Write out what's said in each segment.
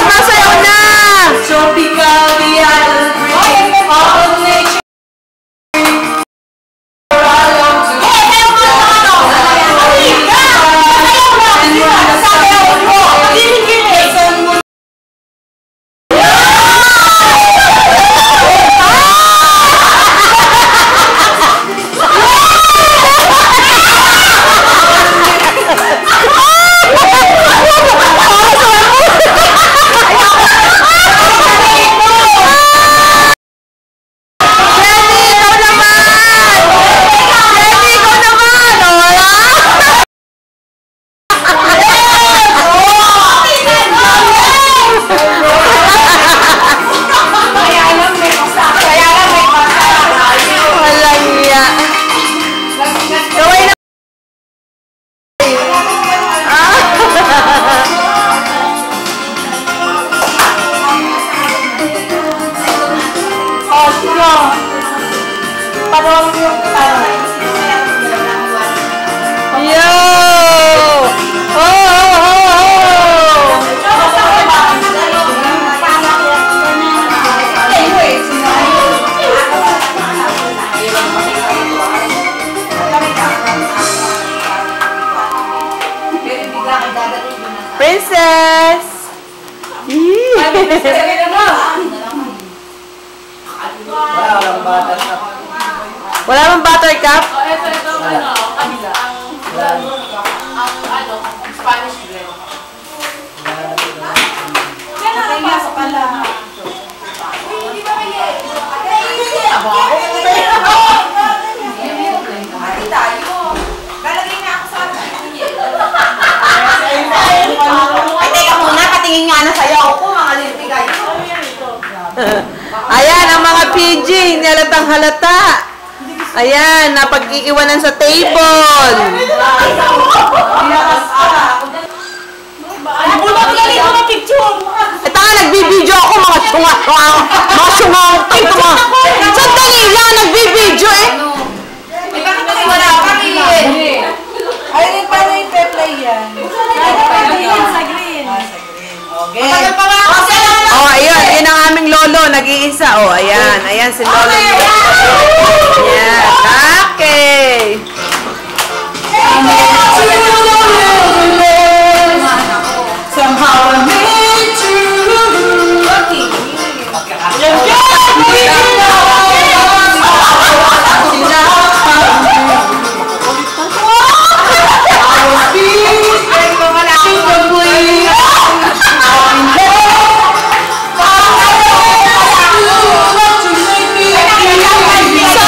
Sumasayaw na! Tropical, the island breeze, all of nature. Princess! Wala bang buttercup? Ito, kabila. Ang Spanish blend. Kaya nga sa pala. Hindi ba kayo? Ati tayo. Lalagay nga ako sa ay, teka muna. Patingin nga na sa'yo ako. Mga lipi kayo. Ayan, ang mga PG. Hindi halatang halata. Ayan, napag-iiwanan sa table. Ito nga, nagbibideo ako. Mga syungang. Sandali lang, nagbibideo eh. Eh, bakit kasi wala ka rin? Ay, paano yung pe-play yan? Sa green. Okay. Oh, ayun. Yun ang aming lolo. Nag-iisa. Oh, ayan. Ayan si lolo. Ayan. Okay. Somehow I made So,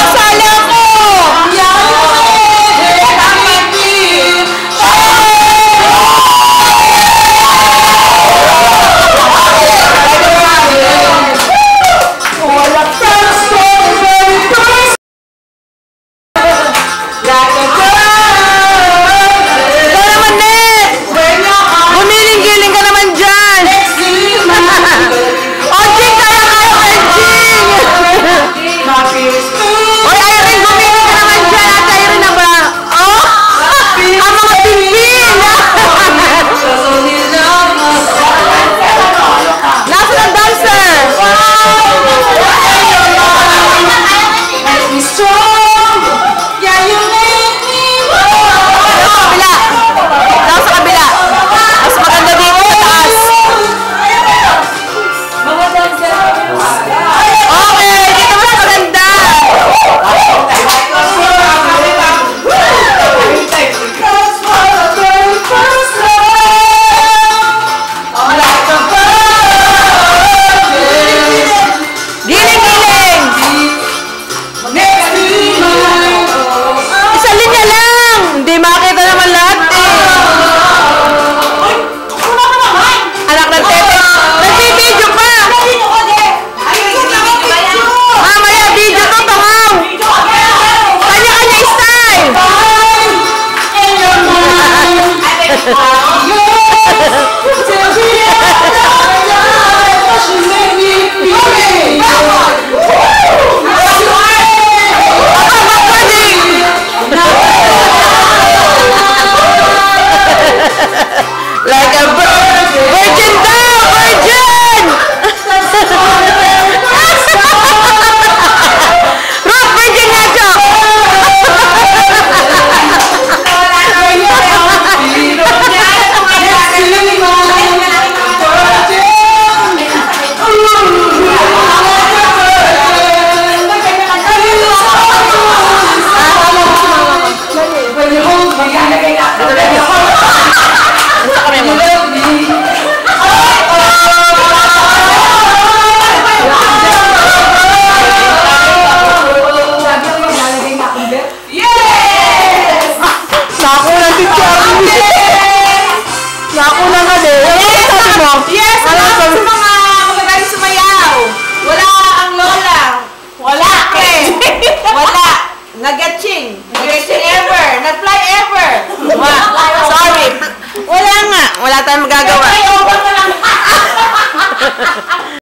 Naku na nga din. Yes! Sabi mo? Yes! Wala sa mga magagaling sumayaw. Wala ang lola. Wala. Wala. Nag-getching. Nag-getching ever. Nag-fly ever. Sorry. Wala nga. Wala tayong magagawa.